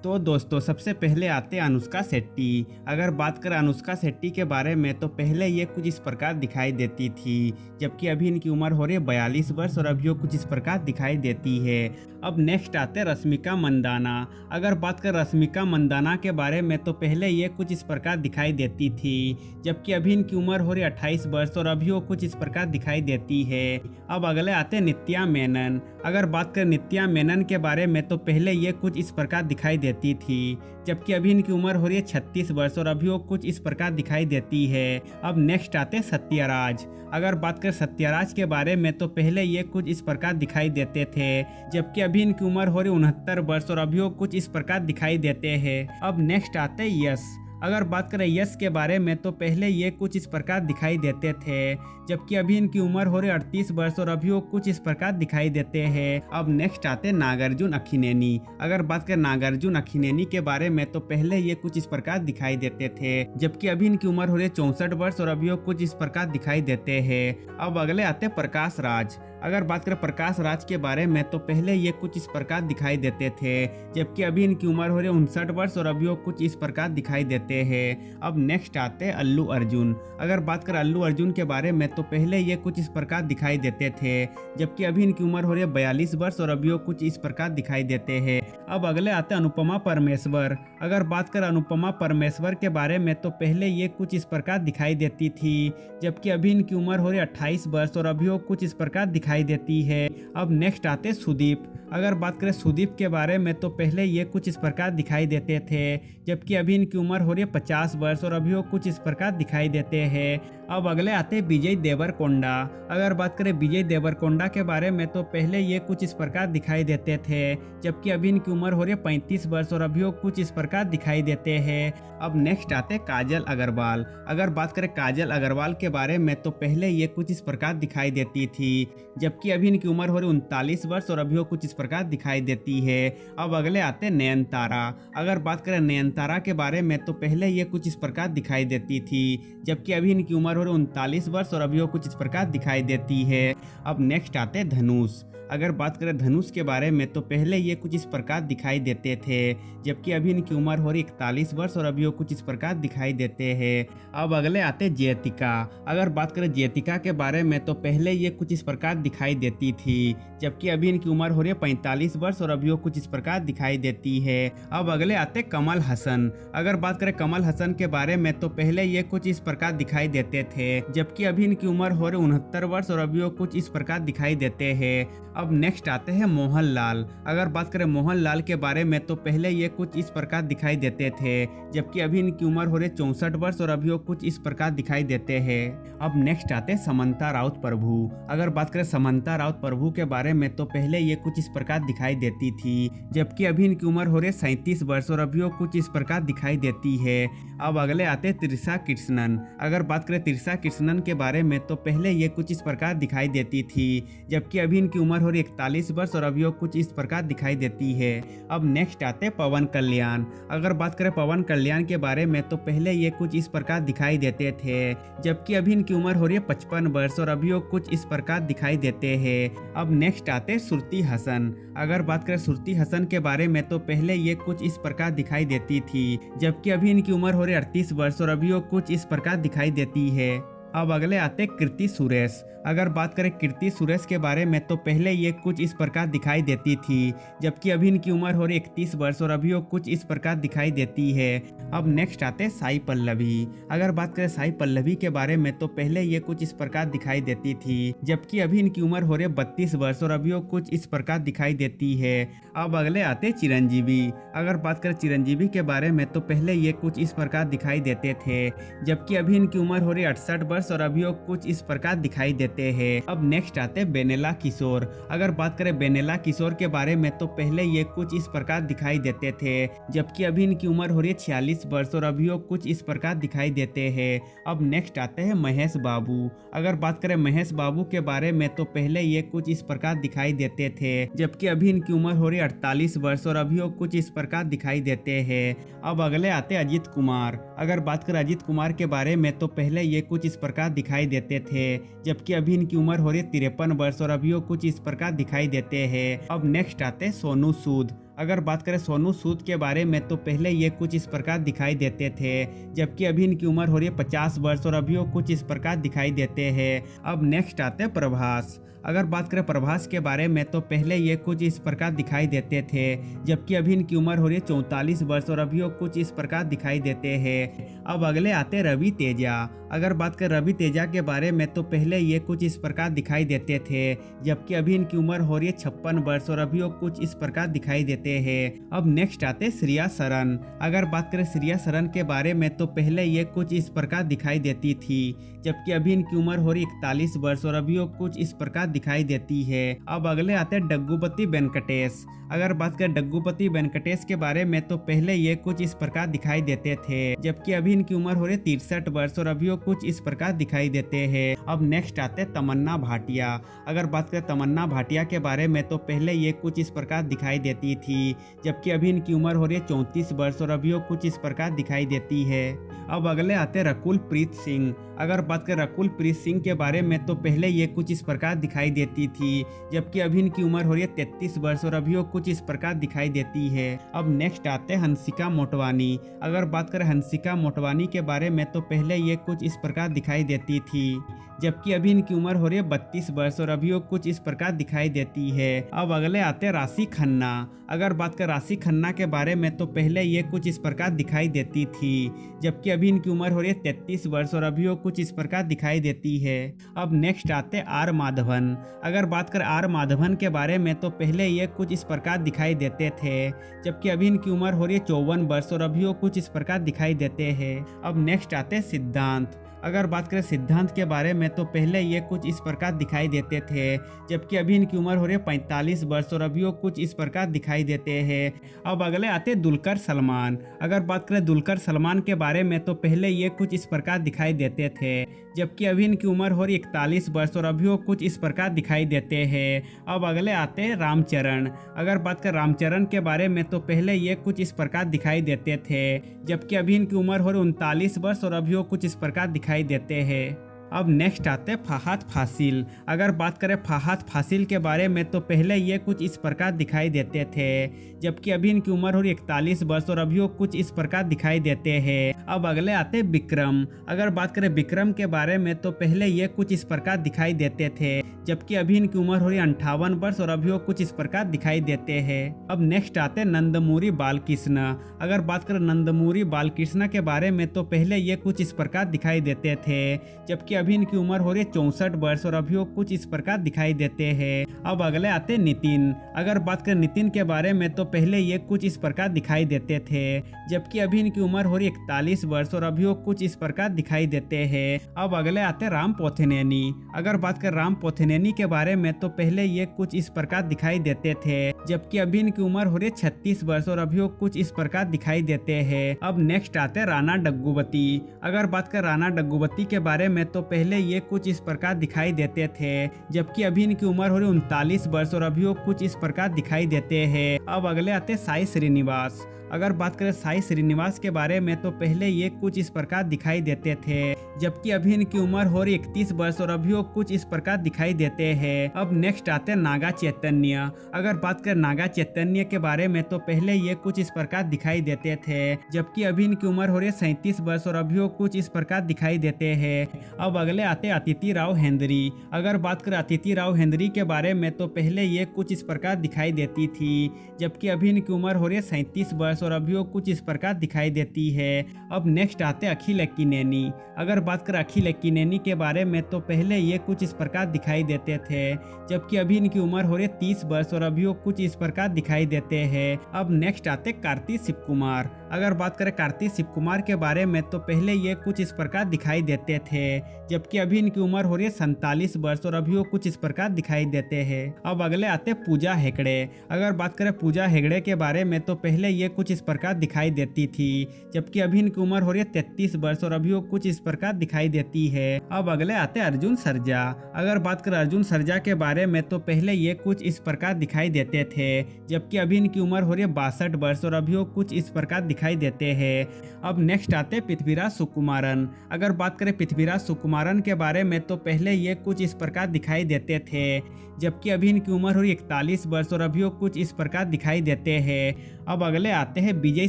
तो दोस्तों सबसे पहले आते हैं अनुष्का शेट्टी। अगर बात करें अनुष्का शेट्टी के बारे में तो पहले ये कुछ इस प्रकार दिखाई देती थी, जबकि अभी इनकी उम्र हो रही है 42 वर्ष और अभी वो कुछ इस प्रकार दिखाई देती है। अब नेक्स्ट आते हैं रश्मिका मंदाना। अगर बात करें रश्मिका मंदाना के बारे में तो पहले ये कुछ इस प्रकार दिखाई देती थी, जबकि अभी इनकी उम्र हो रही है 28 वर्ष और अभी वो कुछ इस प्रकार दिखाई देती है। अब अगले आते हैं नित्या मेनन। अगर बात करें नित्या मेनन के बारे में तो पहले ये कुछ इस प्रकार दिखाई देती थी, जबकि अभी इनकी उम्र हो रही है 36 वर्ष और अभी वो कुछ इस प्रकार दिखाई देती है। अब नेक्स्ट आते हैं सत्यराज। अगर बात करें सत्यराज के बारे में तो पहले ये कुछ इस प्रकार दिखाई देते थे, जबकि अभी इनकी उम्र हो रही है 69 वर्ष और अभी वो कुछ इस प्रकार दिखाई देते हैं। अब नेक्स्ट आते हैं यश। अगर बात करें यश के बारे में तो पहले ये कुछ इस प्रकार दिखाई देते थे, जबकि अभी इनकी उम्र हो रही है 38 वर्ष और अभी वो कुछ इस प्रकार दिखाई देते हैं। अब नेक्स्ट आते हैं नागार्जुन अक्खिनेनी। अगर बात करें नागार्जुन अक्खिनेनी के बारे में तो पहले ये कुछ इस प्रकार दिखाई देते थे, जबकि अभी इनकी उम्र हो रही है 64 वर्ष और अभी वो कुछ इस प्रकार दिखाई देते हैं। अब अगले आते हैं प्रकाश राज। अगर बात करें प्रकाश राज के बारे में तो पहले ये कुछ इस प्रकार दिखाई देते थे, जबकि अभी इनकी उम्र हो रही है 59 वर्ष और अभी वो कुछ इस प्रकार दिखाई देते हैं। अब नेक्स्ट आते हैं अल्लू अर्जुन। अगर बात करें अल्लू अर्जुन के बारे में तो पहले ये कुछ इस प्रकार दिखाई देते थे, जबकि अभी इनकी उम्र हो रही है 42 वर्ष और अभी वो कुछ इस प्रकार दिखाई देते हैं। अब अगले आते हैं अनुपमा परमेश्वर। अगर बात करें अनुपमा परमेश्वर के बारे में तो पहले ये कुछ इस प्रकार दिखाई देती थी, जबकि अभी इनकी उम्र हो रही है 28 वर्ष और अभी वो कुछ इस प्रकार दिखाई देती है। अब नेक्स्ट आते सुदीप। अगर बात करें सुदीप के बारे में तो पहले ये कुछ इस प्रकार दिखाई देते थे, जबकि अभी इनकी उम्र हो रही है 50 वर्ष और अभी वो कुछ इस प्रकार दिखाई देते हैं। अब अगले आते विजय देवरकोंडा। अगर बात करें विजय देवरकोंडा के बारे में तो पहले ये कुछ इस प्रकार दिखाई देते थे, जबकि अभी इनकी उम्र हो रही है 35 वर्ष और अभी वो कुछ इस प्रकार दिखाई देते हैं। अब नेक्स्ट आते काजल अग्रवाल। अगर बात करें काजल अग्रवाल के बारे में तो पहले ये कुछ इस प्रकार दिखाई देती थी, जबकि अभी इनकी उम्र हो रही है 39 वर्ष और अभी वो कुछ इस प्रकार दिखाई देती है। अब अगले आते नयनतारा। अगर बात करें नयनतारा के बारे में तो पहले ये कुछ इस प्रकार दिखाई देती थी, जबकि अभी इनकी उम्र हो रही है 39 वर्ष और अभी वो कुछ इस प्रकार दिखाई देती है। अब नेक्स्ट आते धनुष। अगर बात करें धनुष के बारे में तो पहले ये कुछ इस प्रकार दिखाई देते थे, जबकि अभी इनकी उम्र हो रही है 41 वर्ष और अभी वो कुछ इस प्रकार दिखाई देते हैं। अब अगले आते जयतिका। अगर बात करें जयतिका के बारे में तो पहले ये कुछ इस प्रकार दिखाई देती थी, जबकि अभी इनकी उम्र हो रही है 45 वर्ष और अभी वो कुछ इस प्रकार दिखाई देती है। अब अगले आते कमल हसन। अगर बात करें कमल हसन के बारे में तो पहले ये कुछ इस प्रकार दिखाई देते थे, जबकि अभी इनकी उम्र हो रही है 69 वर्ष और अभी वो कुछ इस प्रकार दिखाई देते हैं। अब नेक्स्ट आते हैं मोहनलाल। अगर बात करें मोहनलाल के बारे में तो पहले ये कुछ इस प्रकार दिखाई देते थे, जबकि अभी इनकी उम्र हो रही है 64 वर्ष और अभी वो कुछ इस प्रकार दिखाई देते हैं। अब नेक्स्ट आते हैं समंता राउत प्रभु। अगर बात करें समंता राउत प्रभु के बारे में तो पहले ये कुछ इस प्रकार दिखाई देती थी, जबकि अभी इनकी उम्र हो रही है 37 वर्ष और अभी वो कुछ इस प्रकार दिखाई देती है। अब अगले आते हैं त्रिशा कृष्णन। अगर बात करें त्रिशा कृष्णन के बारे में तो पहले ये कुछ इस प्रकार दिखाई देती थी, जबकि अभी इनकी उम्र हो रही है 41 वर्ष और अभी वो कुछ इस प्रकार दिखाई देती है। अब नेक्स्ट आते हैं पवन कल्याण। अगर बात करें पवन कल्याण के बारे में तो पहले ये कुछ इस प्रकार दिखाई देते थे, जबकि अभी इनकी उम्र हो रही है 55 वर्ष और अभी वो कुछ इस प्रकार दिखाई देते हैं। अब नेक्स्ट आते हैं श्रुति हसन। अगर बात करें श्रुति हसन के बारे में तो पहले ये कुछ इस प्रकार दिखाई देती थी, जबकि अभी इनकी उम्र हो रही है 38 वर्ष और अभी वो कुछ इस प्रकार दिखाई देती है। अब अगले आते कीर्ति सुरेश। अगर बात करें कीर्ति सुरेश के बारे में तो पहले ये कुछ इस प्रकार दिखाई देती थी, जबकि अभी इनकी उम्र हो रही है 31 वर्ष और अभी वो कुछ इस प्रकार दिखाई देती है। अब नेक्स्ट आते साई पल्लवी। अगर बात करें साई पल्लवी के बारे में तो पहले ये कुछ इस प्रकार दिखाई देती थी, जबकि अभी इनकी उम्र हो रही है 32 वर्ष और अभी वो कुछ इस प्रकार दिखाई देती है। अब अगले आते चिरंजीवी। अगर बात करें चिरंजीवी के बारे में तो पहले ये कुछ इस प्रकार दिखाई देते थे, जबकि अभी इनकी उम्र हो रही है 68 वर्ष और अभी वो कुछ इस प्रकार दिखाई देते हैं। अब नेक्स्ट आते हैं बेनेला किशोर। अगर बात करें बेनेला किशोर के बारे में तो पहले ये कुछ इस प्रकार दिखाई देते थे, जबकि अभी इनकी उम्र हो रही है 46 वर्ष और अभी वो कुछ इस प्रकार दिखाई देते हैं। अब नेक्स्ट आते हैं महेश बाबू। अगर बात करें महेश बाबू के बारे में तो पहले ये कुछ इस प्रकार दिखाई देते थे, जबकि अभी इनकी उम्र हो रही है 48 वर्ष और अभी वो कुछ इस प्रकार दिखाई देते हैं। अब अगले आते अजित कुमार। अगर बात करें अजित कुमार के बारे में तो पहले ये कुछ इस प्रकार दिखाई देते थे, जबकि अभी इनकी उम्र हो रही है 53 वर्ष और अभी वो कुछ इस प्रकार दिखाई देते हैं। अब नेक्स्ट आते सोनू सूद। अगर बात करें सोनू सूद के बारे में तो पहले ये कुछ इस प्रकार दिखाई देते थे, जबकि अभी इनकी उम्र हो रही है 50 वर्ष और अभी वो कुछ इस प्रकार दिखाई देते हैं। अब नेक्स्ट आते हैं प्रभास। अगर बात करें प्रभास के बारे में तो पहले ये कुछ इस प्रकार दिखाई देते थे, जबकि अभी इनकी उम्र हो रही है 44 वर्ष और अभी वो कुछ इस प्रकार दिखाई देते हैं। अब अगले आते हैं रवि तेजा। अगर बात करें रवि तेजा के बारे में तो पहले ये कुछ इस प्रकार दिखाई देते थे, जबकि अभी इनकी उम्र हो रही है 56 वर्ष और अभी वो कुछ इस प्रकार दिखाई देते हैं। अब नेक्स्ट आते श्रेया सरन। अगर बात करें श्रेया सरन के बारे में तो पहले ये कुछ इस प्रकार दिखाई देती थी, जबकि अभी इनकी उम्र हो रही 41 वर्ष और अभी वो कुछ इस प्रकार दिखाई देती है। अब अगले आते हैं डग्गुपति वेंकटेश। अगर बात करें डग्गुपति वेंकटेश के बारे में तो पहले ये कुछ इस प्रकार दिखाई देते थे, जबकि अभी इनकी उम्र हो रही 63 वर्ष और अभी वो कुछ इस प्रकार दिखाई देते हैं। अब नेक्स्ट आते हैं तमन्ना भाटिया। अगर बात करें तमन्ना भाटिया के बारे में तो पहले ये कुछ इस प्रकार दिखाई देती थी, जबकि अभी इनकी उम्र हो रही है 34 वर्ष और अभी वो कुछ इस प्रकार दिखाई देती है। अब अगले आते हैं रकुल प्रीत सिंह। अगर बात करें रकुल प्रीत सिंह के बारे में तो पहले ये कुछ इस प्रकार दिखाई देती थी, जबकि अभी इनकी उम्र हो रही है 33 वर्ष और अभी वो कुछ इस प्रकार दिखाई देती है। अब नेक्स्ट आते हैं हंसिका मोटवानी। अगर बात करें हंसिका मोटवानी के बारे में तो पहले ये कुछ इस प्रकार दिखाई देती थी, जबकि अभी इनकी उम्र हो रही है 32 वर्ष और अभी वो कुछ इस प्रकार दिखाई देती है। अब अगले आते हैं राशि खन्ना। अगर बात करें राशि खन्ना के बारे में तो पहले ये कुछ इस प्रकार दिखाई देती थी, जबकि अभी इनकी उम्र हो रही है 33 वर्ष और अभी वो कुछ इस प्रकार दिखाई देती है। अब नेक्स्ट आते हैं आर माधवन। अगर बात करें आर माधवन के बारे में तो पहले ये कुछ इस प्रकार दिखाई देते थे, जबकि अभी इनकी उम्र हो रही है 54 वर्ष और अभी वो कुछ इस प्रकार दिखाई देते हैं। अब नेक्स्ट आते हैं सिद्धांत। अगर बात करें सिद्धांत के बारे में तो पहले ये कुछ इस प्रकार दिखाई देते थे, जबकि अभी इनकी उम्र हो रही है 45 वर्ष और अभी वो कुछ इस प्रकार दिखाई देते हैं। अब अगले आते दुलकर सलमान। अगर बात करें दुलकर सलमान के बारे में तो पहले ये कुछ इस प्रकार दिखाई देते थे, जबकि अभी इनकी उम्र हो रही है 41 वर्ष और अभी वो कुछ इस प्रकार दिखाई देते हैं। अब अगले आते हैं रामचरण। अगर बात करें रामचरण के बारे में तो पहले ये कुछ इस प्रकार दिखाई देते थे, जबकि अभी इनकी उम्र हो रही है 39 वर्ष और अभी वो कुछ इस प्रकार दिखाई देते हैं। अब नेक्स्ट आते हैं फहाद फासिल। अगर बात करें फहाद फासिल के बारे में तो पहले ये कुछ इस प्रकार दिखाई देते थे, जबकि अभी इनकी उम्र हो रही है 41 वर्ष और अभी वो कुछ इस प्रकार दिखाई देते हैं। अब अगले आते हैं विक्रम। अगर बात करें विक्रम के बारे में तो पहले ये कुछ इस प्रकार दिखाई देते थे, जबकि अभी इनकी उम्र हो रही है 58 वर्ष और अभी वो कुछ इस प्रकार दिखाई देते हैं। अब नेक्स्ट आते हैं नंदमूरी बालकृष्ण। अगर बात करें नंदमूरी बालकृष्ण के बारे में तो पहले ये कुछ इस प्रकार दिखाई देते थे, जबकि अभी इनकी उम्र हो रही है 64 वर्ष और अभी वो कुछ इस प्रकार दिखाई देते हैं। अब अगले आते हैं नितिन। अगर बात करें नितिन के बारे में तो पहले ये कुछ इस प्रकार दिखाई देते थे, जबकि अभी इनकी उम्र हो रही है 41 वर्ष और अभी वो कुछ इस प्रकार दिखाई देते हैं। अब अगले आते हैं राम पोथेनेनी। अगर बात करें राम पोथेनेनी के बारे में तो पहले ये कुछ इस प्रकार दिखाई देते थे, जबकि अभी इनकी उम्र हो रही है 36 वर्ष और अभी वो कुछ इस प्रकार दिखाई देते हैं। अब नेक्स्ट आते हैं राणा डग्गुबती। अगर बात करें राणा डग्गुबती के बारे में तो पहले ये कुछ इस प्रकार दिखाई देते थे, जबकि अभी इनकी उम्र हो रही है 39 वर्ष और अभी वो कुछ इस प्रकार दिखाई देते हैं। अब अगले आते हैं साई श्रीनिवास। अगर बात करें साई श्रीनिवास के बारे में तो पहले ये कुछ इस प्रकार दिखाई देते थे, जबकि अभी इनकी उम्र हो रही 31 वर्ष और अभी वो कुछ इस प्रकार दिखाई देते हैं। अब नेक्स्ट आते हैं नागा चैतन्य। अगर बात करें नागा चैतन्य के बारे में तो पहले ये कुछ इस प्रकार दिखाई देते थे, जबकि अभी इनकी उम्र हो रही है 37 वर्ष और अभी वो कुछ इस प्रकार दिखाई देते हैं। अब अगले आते हैं अतिथि राव हेंद्री। अगर बात करें अतिथि राव हेंद्री के बारे में तो पहले ये कुछ इस प्रकार दिखाई देती थी, जबकि अभी इनकी उम्र हो रही है 37 वर्ष और अभी वो कुछ इस प्रकार दिखाई देती है। अब नेक्स्ट आते हैं अखिल एक्किनेनी। अगर बात करें अखिल एक्किनेनी के बारे में तो पहले ये कुछ इस प्रकार दिखाई देते थे, जबकि अभी इनकी उम्र हो रही है 30 वर्ष और अभी वो कुछ इस प्रकार दिखाई देते हैं। अब नेक्स्ट आते हैं कार्तिक शिवकुमार। अगर बात करें कार्तिक शिवकुमार के बारे में तो पहले ये कुछ इस प्रकार दिखाई देते थे, जबकि अभी इनकी उम्र हो रही है 47 वर्ष और अभी वो कुछ इस प्रकार दिखाई देते हैं। अब अगले आते हैं पूजा हेगड़े। अगर बात करें पूजा हेगड़े के बारे में तो पहले ये कुछ इस प्रकार दिखाई देती थी, जबकि अभी इनकी उम्र हो रही है 33 वर्ष और अभी वो कुछ इस प्रकार दिखाई देती है। अब अगले आते हैं अर्जुन सरजा। अगर बात करें अर्जुन सरजा के बारे में तो पहले ये कुछ इस प्रकार दिखाई देते थे, जबकि अभी इनकी उम्र हो रही है 62 वर्ष और अभी वो कुछ इस प्रकार दिखाई दिखाई देते हैं। अब नेक्स्ट आते पृथ्वीराज सुकुमारन। अगर बात करें पृथ्वीराज सुकुमारन के बारे में तो पहले ये कुछ इस प्रकार दिखाई देते थे, जबकि अभी इनकी उम्र हो रही 41 वर्ष और अभी वो कुछ इस प्रकार दिखाई देते हैं। अब अगले आते हैं विजय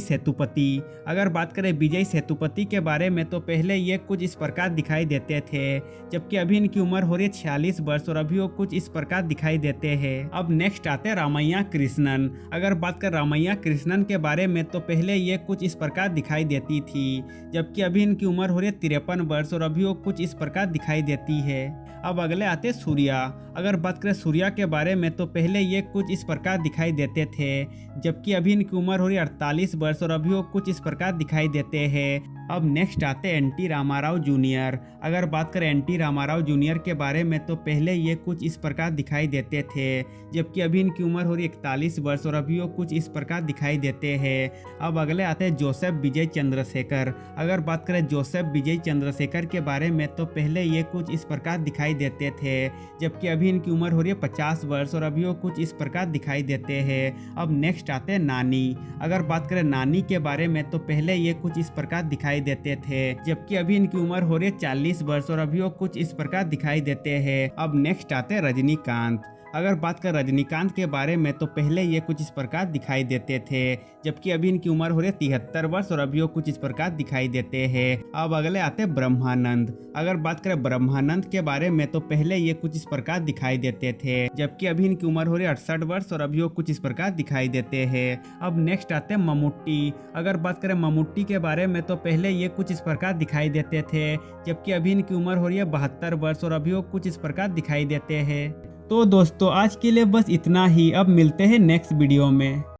सेतुपति। अगर बात करें विजय सेतुपति के बारे में तो पहले ये कुछ इस प्रकार दिखाई देते थे, जबकि अभी इनकी उम्र हो रही है 46 वर्ष और अभी वो कुछ इस प्रकार दिखाई देते हैं। अब नेक्स्ट आते हैं रामैया कृष्णन। अगर बात करें रामैया कृष्णन के बारे में तो पहले ये कुछ इस प्रकार दिखाई देती थी, जबकि अभी इनकी उम्र हो रही है 53 वर्ष और अभी वो कुछ इस प्रकार दिखाई देती है। अब अगले आते सूर्या। अगर बात करें सूर्या के बारे में तो पहले ये कुछ इस प्रकार दिखाई देते थे, जबकि अभी इनकी उम्र हो रही है 48 वर्ष और अभी वो कुछ इस प्रकार दिखाई देते हैं। अब नेक्स्ट आते हैं एनटी रामाराव जूनियर। अगर बात करें एनटी रामाराव जूनियर के बारे में तो पहले ये कुछ इस प्रकार दिखाई देते थे, जबकि अभी इनकी उम्र हो रही है 41 वर्ष और अभी वो कुछ इस प्रकार दिखाई देते हैं। अब अगले आते हैं जोसेफ विजय चंद्रशेखर। अगर बात करें जोसेफ विजय चंद्रशेखर के बारे में तो पहले ये कुछ इस प्रकार दिखाई देते थे, जबकि अभी इनकी उम्र हो रही है 50 वर्ष और अभी वो कुछ इस प्रकार दिखाई देते हैं। अब नेक्स्ट आते हैं नानी। अगर बात करें नानी के बारे में तो पहले ये कुछ इस प्रकार दिखाई देते थे, जबकि अभी इनकी उम्र हो रही है 40 वर्ष और अभी वो कुछ इस प्रकार दिखाई देते हैं। अब नेक्स्ट आते हैं रजनीकांत। अगर बात करें रजनीकांत के बारे में तो पहले ये कुछ इस प्रकार दिखाई देते थे, जबकि अभी इनकी उम्र हो रही है 73 वर्ष और अभी वो कुछ इस प्रकार दिखाई देते हैं। अब अगले आते हैं ब्रह्मानंद। अगर बात करें ब्रह्मानंद के बारे में तो पहले ये कुछ इस प्रकार दिखाई देते थे, जबकि अभी इनकी उम्र हो रही है 68 वर्ष और अभी वो कुछ इस प्रकार दिखाई देते हैं। अब नेक्स्ट आते हैं मम्मूटी। अगर बात करें मम्मूटी के बारे में तो पहले ये कुछ इस प्रकार दिखाई देते थे, जबकि अभी इनकी उम्र हो रही है 72 वर्ष और अभी वो कुछ इस प्रकार दिखाई देते हैं। तो दोस्तों आज के लिए बस इतना ही। अब मिलते हैं नेक्स्ट वीडियो में।